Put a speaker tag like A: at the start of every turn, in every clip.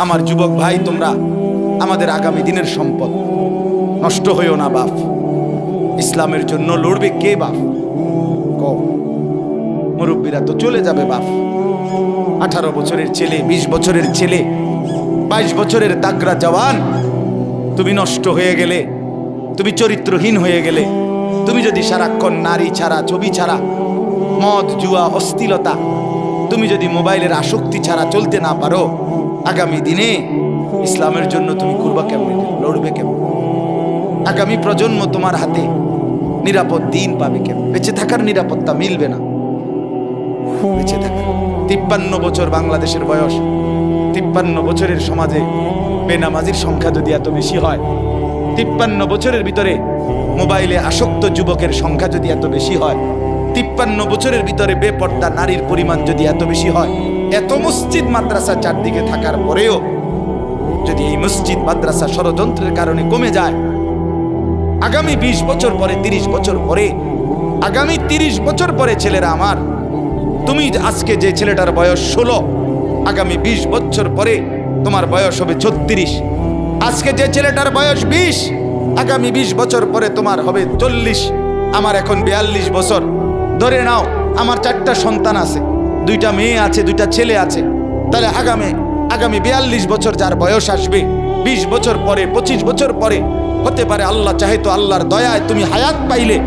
A: আমার যুবক ভাই, তোমরা আমাদের আগামী দিনের সম্পদ। নষ্ট হইও না বাপ। ইসলামের জন্য লড়বে কে বাপ? মুরব্বীরা তো চলে যাবে বাপ। 18 বছরের ছেলে, 20 বছরের ছেলে, 22 বছরের তাগড়া জওয়ান, তুমি নষ্ট হয়ে গেলে, তুমি চরিত্রহীন হয়ে গেলে, তুমি যদি সারাক্ষণ নারী ছাড়া, ছবি ছাড়া, মদ, জুয়া, অশ্লীলতা, তুমি যদি মোবাইলের আসক্তি ছাড়া চলতে না পারো, আগামী দিনে ইসলামের জন্য তুমি করবা কেমনে, লড়বে কেমন? আগামী প্রজন্ম তোমার হাতে নিরাপদ দিন পাবে কেমন? বেঁচে থাকার নিরাপত্তা মিলবে না। বেঁচে থাকা 53 বছর বাংলাদেশের বয়স, 53 বছরের সমাজে বেনামাজির সংখ্যা যদি এত বেশি হয়, 53 বছরের ভিতরে মোবাইলে আসক্ত যুবকের সংখ্যা যদি এত বেশি হয়, 53 বছরের ভিতরে বেপর্দা নারীর পরিমাণ যদি এত বেশি হয়, এত মসজিদ মাদ্রাসা চারদিকে থাকার পরেও যদি এই মসজিদ মাদ্রাসা ষড়যন্ত্রের কারণে কমে যায়, আগামী 20 বছর পরে, 30 বছর পরে, আগামী 30 বছর পরে ছেলেরা আমার, তুমি আজকে যে ছেলেটার বয়স 16, আগামী 20 বছর পরে তোমার বয়স হবে 36। আজকে যে ছেলেটার বয়স 20, আগামী 20 বছর পরে তোমার হবে 40। আমার এখন 42 বছর। ধরে নাও আমার 4টা সন্তান আছে, 2টা মেয়ে আছে, 2টা ছেলে আছে। তাহলে আগামী 42 বছর যার বয়স আসবে, 20 বছর পরে, 25 বছর পরে, হতে পারে আল্লাহ চাহে তো আল্লাহর দয়ায় তুমি হায়াত পাইলে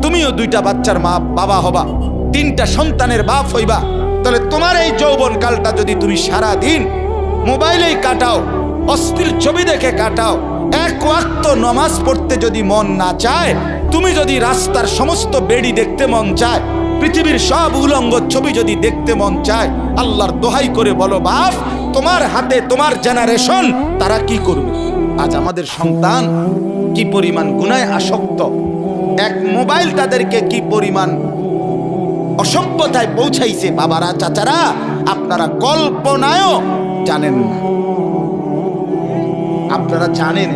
A: তুমিও 2টা বাচ্চার মা, বাবা হবা, 3টা সন্তানের বাপ হইবা। তাহলে তোমার এই যৌবন কালটা যদি তুমি সারা দিন মোবাইলেই কাটাও, অশ্লীল ছবি দেখে কাটাও, এক ওয়াক্ত নামাজ পড়তে যদি মন না চায়, তুমি যদি রাস্তার সমস্ত বেড়ি দেখতে মন চায়, পৃথিবীর সব উলঙ্গ ছবি যদি দেখতে মন চায়, আল্লাহর দোহাই করে বলো বাপ, তোমার হাতে তোমার জেনারেশন তারা কি করবে? আজ আমাদের সন্তান কি পরিমাণ গুনায় আসক্ত, এক মোবাইল তাদেরকে কি পরিমাণ অসভ্যতায় পৌঁছাইছে, বাবারা, চাচারা, আপনারা কল্পনায়ও জানেন না। আপনারা জানেন,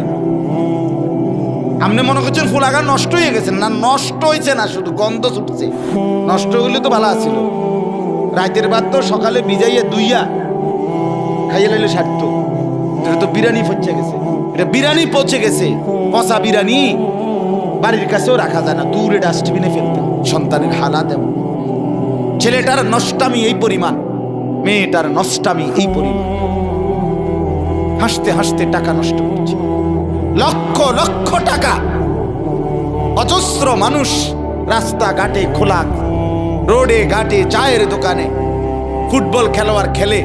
A: আপনি মনে করছেন ফুলাগা নষ্ট হয়ে গেছেন, না নষ্ট হয়েছে না, শুধু গন্ধ ছুটছে। নষ্ট হইলে তো ভালো আছিল, রাতের ভাত তো সকালে ভিজাইয়া দুইয়া খাইয়ে লাইলে সারত। এটা তো বিরিয়ানি পচে গেছে, এটা বিরিয়ানি পচে গেছে, পচা বিরিয়ানি বাড়ির কাছেও রাখা যায় না, দূরে ডাস্টবিনে ফেলতে। সন্তানের হালাত এমন, ছেলেটার নষ্টামি এই পরিমাণ, মেয়েটার নষ্টামি এই পরিমাণ। হাসতে হাসতে টাকা নষ্ট করছে, লক্ষ লক্ষ টাকা। অজস্র মানুষ রাস্তাঘাটে, খোলা রোডে ঘাটে, চায়ের দোকানে, ফুটবল খেলোয়াড় খেলে,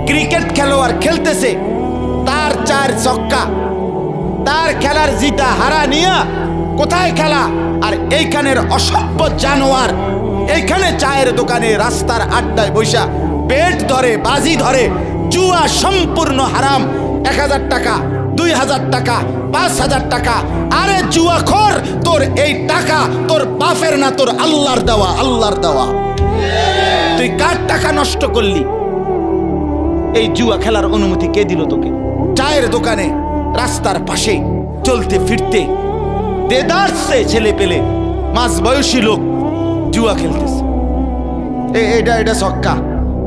A: ক্রিকেট খেলোয়াড় খেলতেছে, তার 4 ছক্কা, তার খেলার জিতা হারা নিয়া কোথায় খেলা? আর এইখানের অসভ্য জানোয়ার এইখানে চায়ের দোকানে, রাস্তার আড্ডায় বৈশা পেট ধরে, বাজি ধরে, জুয়া সম্পূর্ণ হারাম। 1000 টাকা, 2000 টাকা, 5000 টাকা। আরে জুয়াখোর, তোর এই টাকা তোর বাপের না, তোর আল্লাহর দেওয়া, আল্লাহর দেওয়া। তুই কার টাকা নষ্ট করলি? এই জুয়া খেলার অনুমতি কে দিল তোকে? চায়ের দোকানে, রাস্তার পাশে চলতে ফিরতে দেদারসে ছেলে পেলে, মাঝ বয়সী লোক জুয়া খেলতেছে। এটা ছক্কা,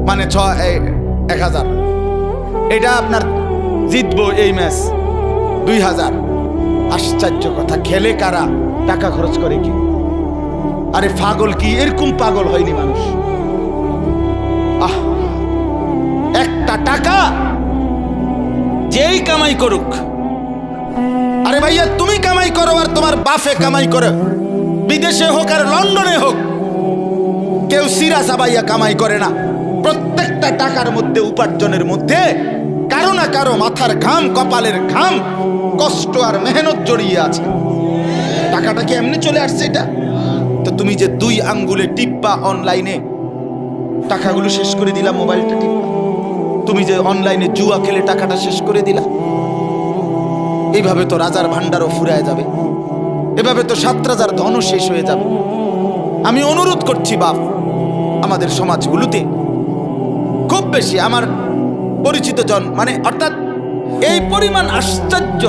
A: মানে 1000, এটা আপনার জিতবো এই ম্যাচ 2000। আশ্চর্য কথা, খেলে কারা? টাকা খরচ করে কি? আরে পাগল কি? এরকম পাগল হয়নি মানুষ। একটা টাকা যেই কামাই করুক, আরে ভাইয়া তুমি কামাই করো আর তোমার বাপে কামাই করো, বিদেশে হোক আর লন্ডনে হোক, কেউ সিরা সাবাইয়া কামাই করে না। প্রত্যেকটা টাকার মধ্যে, উপার্জনের মধ্যে কারো না কারো মাথার ঘাম, কপালের ঘাম, কষ্ট আর মেহনত জড়িয়ে আছে। টাকাটা কি এমনি চলে আসছে? এটা তো তুমি যে 2 আঙ্গুলে টিপ্পা অনলাইনে টাকাগুলো শেষ করে দিলা, মোবাইলটা টিপ্পা, তুমি যে অনলাইনে জুয়া খেলে টাকাটা শেষ করে দিলা, এইভাবে তো রাজার ভান্ডারও ফুরায় যাবে, এভাবে তো 7 রাজার ধনও শেষ হয়ে যাবে। আমি অনুরোধ করছি বাপ, আমাদের সমাজগুলোতে খুব বেশি আমার পরিচিত জন, মানে অর্থাৎ এই পরিমাণ আশ্চর্য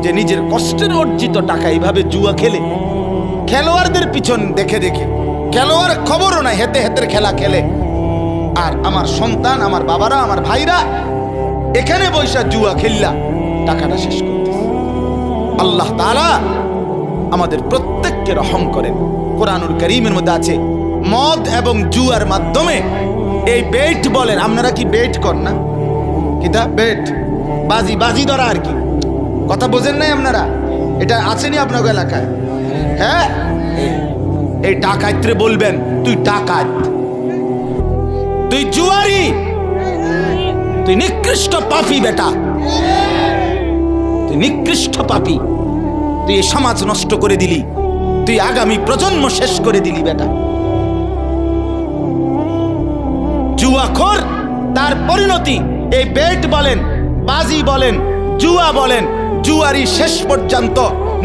A: যে নিজের কষ্টের অর্জিত টাকা এইভাবে জুয়া খেলে, খেলোয়াড়দের পিছন দেখে দেখে, খেলোয়াড় খবরও নাই, হেতে হেতের খেলা খেলে। আর আমার সন্তান, আমার বাবারা, আমার ভাইরা এখানে বৈশা জুয়া খেললা টাকাটা শেষ করতেছে। আল্লাহ তাআলা আমাদের প্রত্যেককে রহম করেন। কোরআনুল কারীমের মধ্যে আছে মদ এবং জুয়ার মাধ্যমে এই বেট বলেন, আপনারা কি বেট কর না? কিটা বেট বাজি, বাজি ধরা আর কি, কথা বোঝেন নাই আপনারা? এটা আসেনি আপনার এলাকায়? হ্যাঁ, এই ডাকাইতরে বলবেন তুই ডাকাত, তুই জুয়ারি, তুই নিকৃষ্ট পাপী বেটা, তুই নিকৃষ্ট পাপী, তুই এই সমাজ নষ্ট করে দিলি, তুই আগামী প্রজন্ম শেষ করে দিলি বেটা। জুয়াখোর তার পরিণতি এই বেট বলেন, বাজি বলেন, জুয়া বলেন, জুয়ারি শেষ পর্যন্ত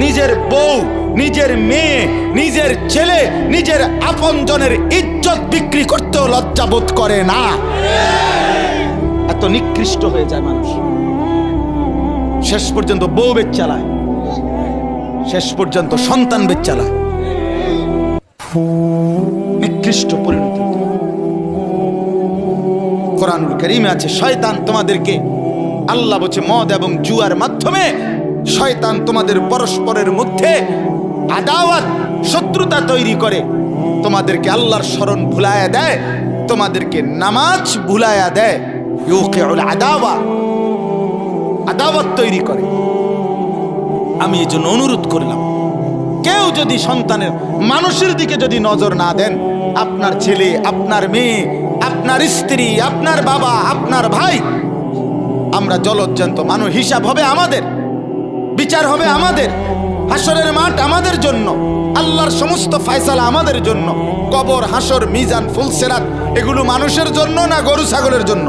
A: নিজের বউ, নিজের মেয়ে, নিজের ছেলে, নিজের আপনজনের ইজ্জত বিক্রি করতেও লজ্জাবোধ করে না। এত নিকৃষ্ট হয়ে যায় মানুষ। শেষ পর্যন্ত বউ বেচ চালায়, শেষ পর্যন্ত সন্তান বেচ চালায়। নিকৃষ্ট পরিণতি। কোরআনুল কারীমে আছে শয়তান তোমাদেরকে, আল্লাহ বলছে মদ এবং জুয়ার মাধ্যমে শয়তান তোমাদের পরস্পরের মধ্যে আদাওয়াত, শত্রুতা তৈরি করে, তোমাদেরকে আল্লাহর স্মরণ ভুলায়া দেয়, তোমাদেরকে নামাজ ভুলায়া দেয়। ইউকিউল আদাওয়া, আদাওয়াত তৈরি করে। আমি এই জন্য অনুরোধ করলাম, কেউ যদি সন্তানের মানুষের দিকে যদি নজর না দেন, আপনার ছেলে, আপনার মেয়ে, আপনার স্ত্রী, আপনার বাবা, আপনার ভাই, আমরা জলজ্জান্ত মানুষ, হিসাব হবে আমাদের, বিচার হবে আমাদের, হাসরের মাঠ আমাদের জন্য, আল্লাহর সমস্ত ফয়সালা আমাদের জন্য। কবর, হাসর, মিজান, ফুলসিরাত এগুলো মানুষের জন্য না গরু ছাগলের জন্য?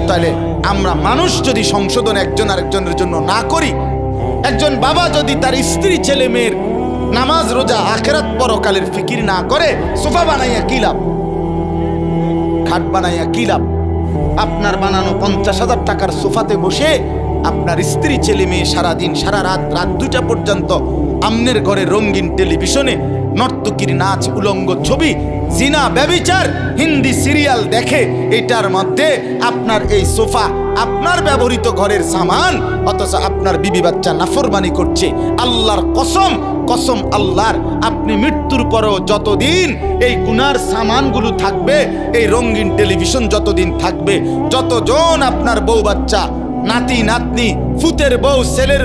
A: তাহলে আমরা মানুষ যদি সংশোধন একজন আরেকজনের জন্য না করি, একজন বাবা যদি তার স্ত্রী, ছেলে মেয়ের নামাজ, রোজা, আখিরাত, পরকালের ফিকির না করে, সোফা বানাইয়া কি লাভ? খাট বানাইয়া কি লাভ? আপনার বানানো 50,000 টাকার সোফাতে বসে আপনার স্ত্রী, ছেলে মেয়ে সারাদিন, সারা রাত, রাত 2টা পর্যন্ত আমনের ঘরে রঙিন টেলিভিশনে নর্তকীর নাচ, উলঙ্গ ছবি, জিনা, ব্যভিচার, হিন্দি সিরিয়াল দেখে। এটার মধ্যে আপনার এই সোফা আপনার ব্যবহৃত ঘরের সামান, অথচ আপনার বিবি বাচ্চা নাফরমানি করছে। আল্লাহর কসম, কসম আল্লাহর, আপনি মৃত্যুর পরেও যতদিন এই গুনার সামানগুলো থাকবে, এই রঙিন টেলিভিশন যতদিন থাকবে, যতজন আপনার বউ বাচ্চা, নাতি নাতনি, ফুতের বউ, ছেলের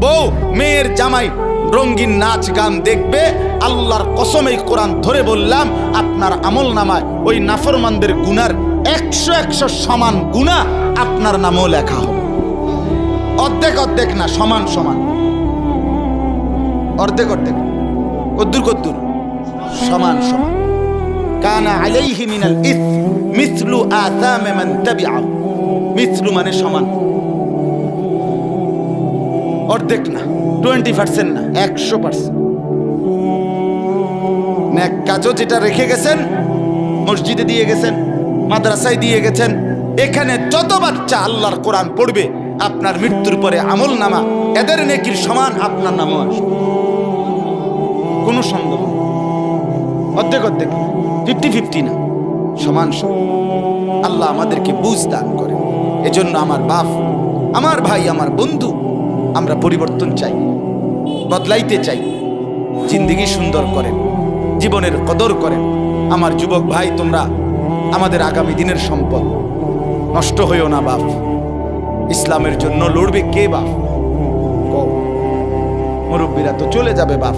A: বউ, মেয়ের জামাই রঙিন নাচ গান দেখবে, আল্লাহর কসম এই কোরআন ধরে বললাম, আপনার আমল নামায় ওই নাফরমানদের গুনার 100 সমান গুনাহ আপনার নামও লেখা হবে। অর্ধেক অর্ধেক না, সমান সমান, অর্ধেক অর্ধেক, কদ্দুর কদ্দুর, সমান সমান। কানা আলাইহি মিনাল ইসম মিসলু আসামি মান তাবিআ। মিসলু মানে সমান, অর্ধেক না, 20% না, 100%। নেক কাজও যেটা রেখে গেছেন, মসজিদে দিয়ে গেছেন, মাদ্রাসায় দিয়ে গেছেন, এখানে যত বাচ্চা আল্লাহর কোরআন পড়বে, আপনার মৃত্যুর পরে আমল নামা এদের নেকির সমান আপনার নামও আসবে, কোনো সন্দেহ। অর্ধেক অর্ধেক, 50-50 না, সমান সমান। আল্লাহ আমাদেরকে বুঝ দান করে। এজন্য আমার বাপ, আমার ভাই, আমার বন্ধু, আমরা পরিবর্তন চাই, বদলাইতে চাই, জিন্দেগি সুন্দর করেন, জীবনের কদর করেন। আমার যুবক ভাই, তোমরা আমাদের আগামী দিনের সম্পদ, নষ্ট হইও না বাপ। ইসলামের জন্য লড়বে কে বাপ? মুরব্বীরা তো চলে যাবে বাপ।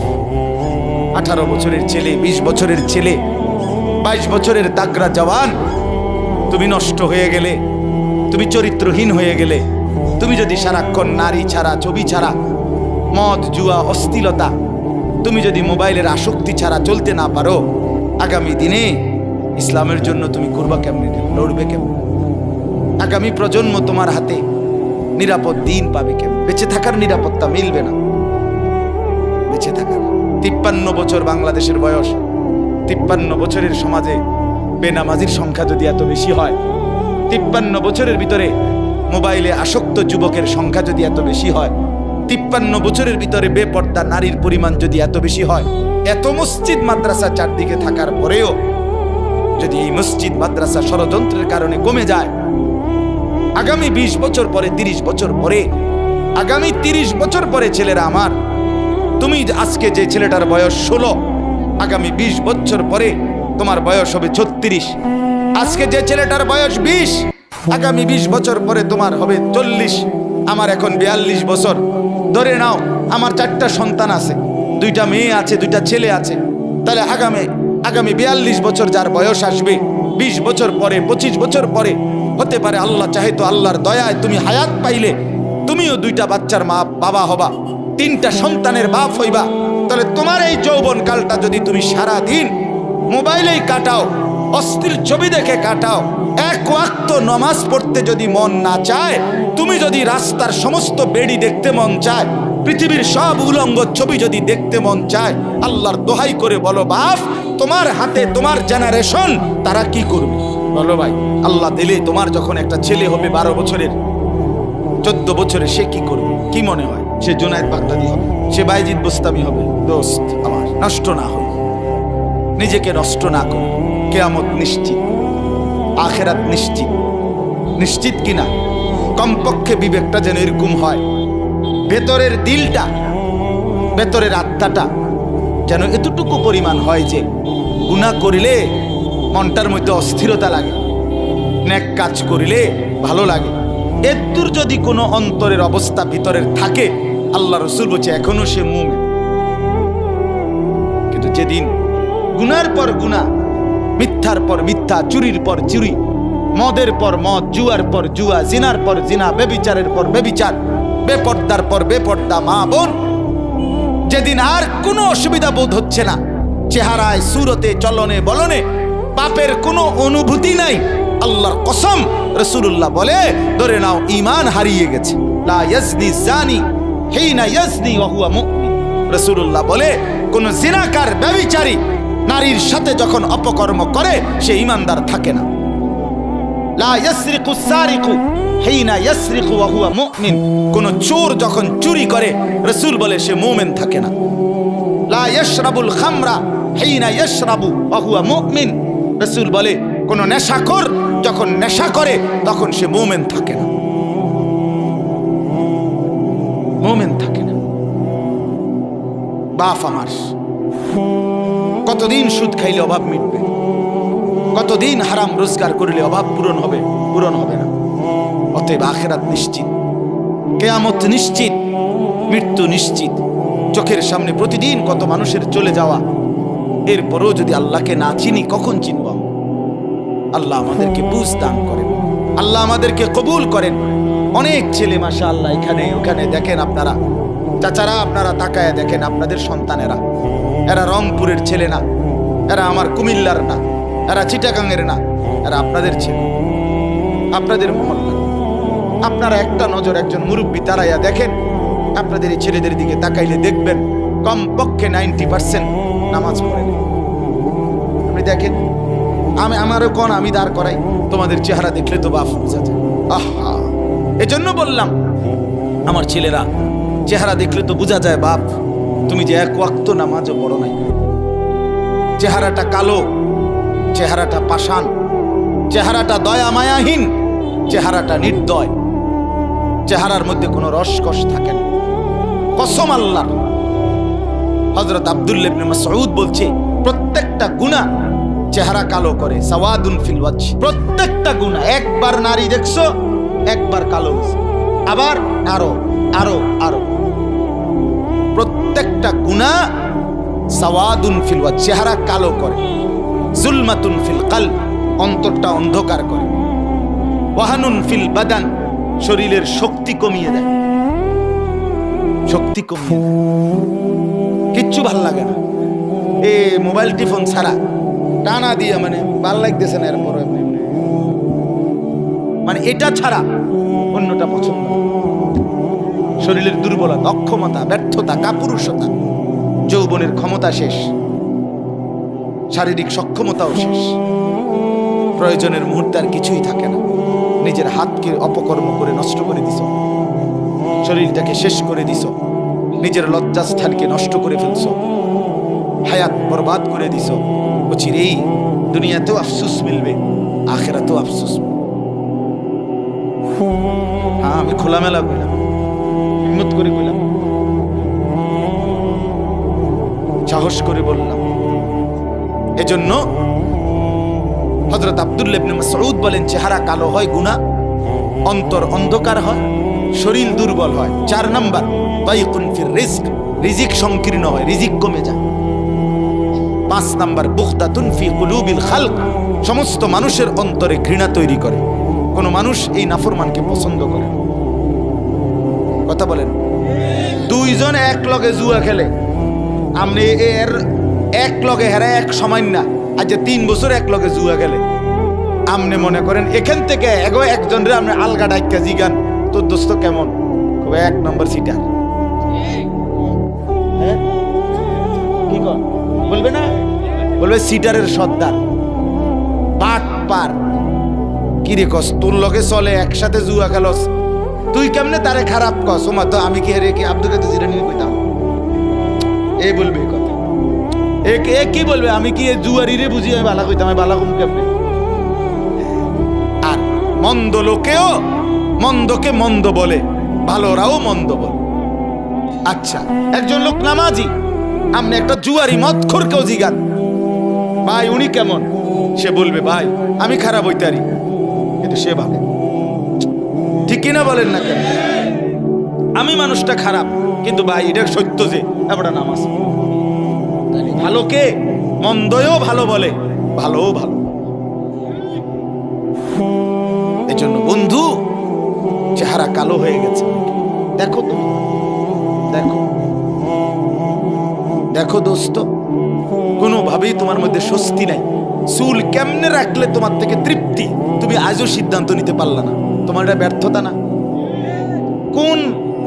A: 18 বছরের ছেলে, 20 বছরের ছেলে, 22 বছরের তাগড়া জওয়ান, তুমি নষ্ট হয়ে গেলে, তুমি চরিত্রহীন হয়ে গেলে, তুমি যদি সারাক্ষণ নারী ছাড়া, ছবি ছাড়া, মদ, জুয়া, অশ্লীলতা, তুমি যদি মোবাইলের আসক্তি ছাড়া চলতে না পারো, আগামী দিনে ইসলামের জন্য তুমি করবা কেমনে, লড়বে কেমন? আগামী প্রজন্ম তোমার হাতে নিরাপদ দিন পাবে কেমন? বেঁচে থাকার নিরাপত্তা মিলবে না। বেঁচে থাকার 53 বছর বাংলাদেশের বয়স, 53 বছরের সমাজে বেনামাজির সংখ্যা যদি এত বেশি হয়, 53 বছরের ভিতরে মোবাইলে আসক্ত যুবকের সংখ্যা যদি এত বেশি হয়, 53 বছরের ভিতরে বেপর্দা নারীর পরিমাণ যদি এত বেশি হয়, এত মসজিদ মাদ্রাসা চারদিকে থাকার পরেও যদি এই মসজিদ মাদ্রাসা ষড়যন্ত্রের কারণে কমে যায়, আগামী 20 বছর পরে, 30 বছর পরে, আগামী 30 বছর পরে ছেলেরা আমার, তুমি আজকে যে ছেলেটার বয়স 16, আগামী 20 বছর পরে তোমার বয়স হবে 36। আজকে যে ছেলেটার বয়স 20, আগামী 20 বছর পরে তোমার হবে 40। আমার এখন 42 বছর। ধরে নাও আমার 4টা সন্তান আছে, 2টা মেয়ে আছে, 2টা ছেলে আছে। তাহলে আগামী 42 বছর যার বয়স আসবে, 20 বছর পরে, 25 বছর পরে, হতে পারে আল্লাহ চাহে তো আল্লাহর দয়ায় তুমি হায়াত পাইলে তুমিও 2টা বাচ্চার মা বাবা হবা, 3টা সন্তানের বাপ হইবা। তাহলে তোমার এই যৌবন কালটা যদি তুমি সারা দিন মোবাইলেই কাটাও, অশ্লীল ছবি দেখে কাটাও, এক ওয়াক্ত নামাজ পড়তে যদি মন না চায়, তুমি যদি রাস্তার সমস্ত বেড়ি দেখতে মন চায়, পৃথিবীর সব উলঙ্গ ছবি যদি দেখতে মন চায়, আল্লাহর দোহাই করে বলো বাপ, তোমার হাতে তোমার জেনারেশন তারা কি করবে? বলো ভাই, আল্লাহ দিলে তোমার যখন একটা ছেলে হবে 12 বছরের, 14 বছরের, সে কি করবে? কি মনে হয়? সে জুনায়েদ বাগদাদি হবে, সে বাইজিদ বুস্তামি হবে? দোস্ত আমার, নষ্ট না হয়, নিজেকে নষ্ট না করো। কিয়ামত নিশ্চিত, আখেরাত নিশ্চিত। নিশ্চিত কিনা? কমপক্ষে বিবেকটা যেন এরকম হয়, ভেতরের দিলটা, ভেতরের আত্মাটা যেন এতটুকু পরিমাণ হয় যে গুনাহ করিলে মনটার মধ্যে অস্থিরতা লাগে, নেক কাজ করিলে ভালো লাগে। এদুর যদি কোনো অন্তরের অবস্থা ভিতরের থাকে, আল্লাহ রাসূল বলছে এখনো সে মুমিন। কিন্তু যেদিন গুনার পর গুনাহ, মিথ্যার পর মিথ্যা, চুরির পর চুরি, মদের পর মদ, জুয়ার পর জুয়া, জিনার পর জিনা, বেবিচারের পর বেবিচার, বেপর্দার পর বেপর্দা মা বোন, যেদিন আর কোনো অসুবিধা বোধ হচ্ছে না, চেহারায়, সুরতে, চলনে বলনে পাপের কোনো অনুভূতি নাই, আল্লাহর কসম রাসূলুল্লাহ বলে ধরে নাও ঈমান হারিয়ে গেছে। লা ইয়াজনি জানি হিনা ইয়াজনি ওয়া হুয়া মুমিন। রাসূলুল্লাহ বলে কোন জিনাকার, ব্যভিচারী নারীর সাথে যখন অপকর্ম করে সে ঈমানদার থাকে না। লা ইয়াসরিকু সারিকু হিনা ইয়াসরিকু ওয়া হুয়া মুমিন। কোন চোর যখন চুরি করে, রাসূল বলে সে মুমিন থাকে না। লা ইয়াশরাবুল খামরা হিনা ইয়াশরাবু ওয়া হুয়া মুমিন। রাসূল বলে কোন নেশাখোর যখন নেশা করে তখন সে মুমিন থাকে না, মুমিন থাকে না। বাপ আমার, কতদিন সুদ খাইলে অভাব মিটবে? কতদিন হারাম রোজগার করলে অভাব পূরণ হবে? পূরণ হবে না। অতএব আখিরাত নিশ্চিত, কিয়ামত নিশ্চিত, মৃত্যু নিশ্চিত। চোখের সামনে প্রতিদিন কত মানুষের চলে যাওয়া, এরপরও যদি আল্লাহকে না চিনি কখন চিনব? আল্লাহ আমাদেরকে বুঝ দান করেন, আল্লাহ আমাদেরকে কবুল করেন। অনেক ছেলে মাশাআল্লাহ এখানে ওখানে দেখেন আপনারা, চাচারা আপনারা তাকায় দেখেন আপনাদের সন্তানেরা, এরা রংপুরের ছেলে না, এরা আমার কুমিল্লার না, এরা চিটাগাংয়ের না, এরা আপনাদের ছেলে, আপনাদের মহল্লা। আপনারা একটা নজর একজন মুরব্বী তারাইয়া দেখেন, আপনাদের এই ছেলেদের দিকে তাকাইলে দেখবেন কমপক্ষে 90% নামাজ পড়ে না। আপনি দেখেন, আমারও কোন আমি দাঁড় করাই, তোমাদের চেহারা দেখলে তো বাপ বোঝা যায়। আহা, এজন্য বললাম আমার ছেলেরা, চেহারা দেখলে তো বোঝা যায় বাপ তুমি যে এক ওয়াক্ত নামাজও পড়ো নাই। চেহারাটা কালো, চেহারাটা পাষাণ, চেহারাটা দয়া মায়াহীন, চেহারাটা নির্দয়, চেহারার মধ্যে কোনো রসকস থাকে না। কসম আল্লাহর। হযরত আব্দুল্লাহ ইবনে মাসউদ বলছে প্রত্যেকটা গুনাহ চেহারা কালো করে, সাওয়াদুন ফিল ওয়াজহ। প্রত্যেকটা গুনাহ, একবার নারী দেখছো একবার কালো হইছে, আবার আরো আরো আরো, প্রত্যেকটা গুনাহ সাওয়াদুন ফিল ওয়াজহ, চেহারা কালো করে। জুলমাতুন ফিল কলব, অন্তরটা অন্ধকার করে। ওয়াহানুন ফিল বাদান, শরীরের শক্তি কমিয়ে দেয়, শক্তি কমিয়ে দেয়, কিচ্ছু ভাল লাগে না। এ মোবাইল টিফোন ছাড়া টানা দিয়ে মানে ভাল লাগতেছে না, এরপর মানে এটা ছাড়া অন্যটা পছন্দ। শরীরের দুর্বলতা, অক্ষমতা, ব্যর্থতা, কাপুরুষতা, যৌবনের ক্ষমতা শেষ, শারীরিক সক্ষমতাও শেষ, প্রয়োজনের মুহূর্তে আর কিছুই থাকে না। নিজের হাতকে অপকর্ম করে নষ্ট করে দিছ, শরীরটাকে শেষ করে দিছ, নিজের লজ্জাস্থানকে নষ্ট করে ফেলছ, হায়াত বরবাদ করে দিছ। চিরেই দুনিয়াতেও আফসোস মিলবে, আখিরাতেও আফসোস মিলবে। হ্যাঁ, আমি খোলামেলা কইলাম, হিম্মত করে কইলাম, সাহস করে বললাম। এজন্য হযরত আব্দুল্লাহ ইবনে মাসউদ বলেন, চেহারা কালো হয় গুনাহ, অন্তর অন্ধকার হয়, শরীর দুর্বল হয়। 4 নাম্বার, দাইকুন ফির রিজক, রিজিক সংকীর্ণ হয়, রিজিক কমে যায়। 5 নাম্বার, বুগদাতুন ফি কুলুবিল খালক, সমস্ত মানুষের অন্তরে ঘৃণা তৈরি করে। কোন মানুষ এই নাফরমানকে পছন্দ করে না। কথা বলেন, দুইজন এক লগে জুয়া খেলে, আপনি এর এক লগে হেরা এক সমান না। আজ 3 বছর এক লগে জুয়া খেলে, আপনি মনে করেন এখান থেকে একজন রে আপনি আলগা ডাইকা জিগান, তোর দোস্ত কেমন, খুব 1 নম্বর সিটার। হ্যাঁ, কি কর বলবে না, বলবে সিটারের সর্দার, পাট পার। কি রে কস, তোর লগে চলে, একসাথে জুয়া খেলস, তুই কেমনে তারে খারাপ কস? ওমা, তো আমি কি হেরে কি আব্দুল কাদের জিলানী কইতাম? এ বলবে এই কথা, এ কি বলবে? আমি কি জুয়ারি রে বুঝি আমি বালা কইতাম? আমি বালা কম কেমনে? আর মন্দ লোকেও মন্দকে মন্দ বলে, ভালোরাও মন্দ বলে। আচ্ছা, একজন লোক নামাজি, আপনি একটা জুয়ারি মদখোরকেও জিগান, ভাই উনি কেমন? সে বলবে, ভাই আমি খারাপ হইতারি, কিন্তু সে ভাবে ঠিক কিনা বলেন না কেন? আমি মানুষটা খারাপ, কিন্তু ভাই এটা সত্য যে আমরা নামাজ। ভালোকে মন্দও ভালো বলে, ভালোও ভালো। এজন্য বন্ধু, চেহারা কালো হয়ে গেছে, দেখো তুমি, দেখো দেখো দোস্ত, কোনোভাবেই তোমার মধ্যে স্বস্তি নাই। চুল কেমনে রাখলে তোমার থেকে তৃপ্তি, তুমি আজও সিদ্ধান্ত নিতে পারলা না। তোমার এটা ব্যর্থতা না? কোন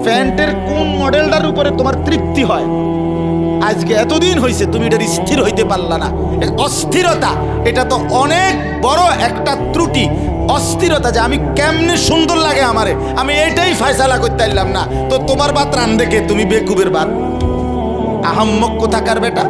A: প্যান্টের কোন মডেলটার উপরে তোমার তৃপ্তি হয়? আজকে এতদিন হয়েছে তুমি এটা স্থির হইতে পারলা না। অস্থিরতা, এটা তো অনেক বড় একটা ত্রুটি। অস্থিরতা যে আমি কেমনে সুন্দর লাগে আমারে, আমি এটাই ফয়সালা করতে পারলাম না। তো তোমার বাত রান দেখে তুমি বেকুবের বাত, আহাম্মক কোথাকার বেটা।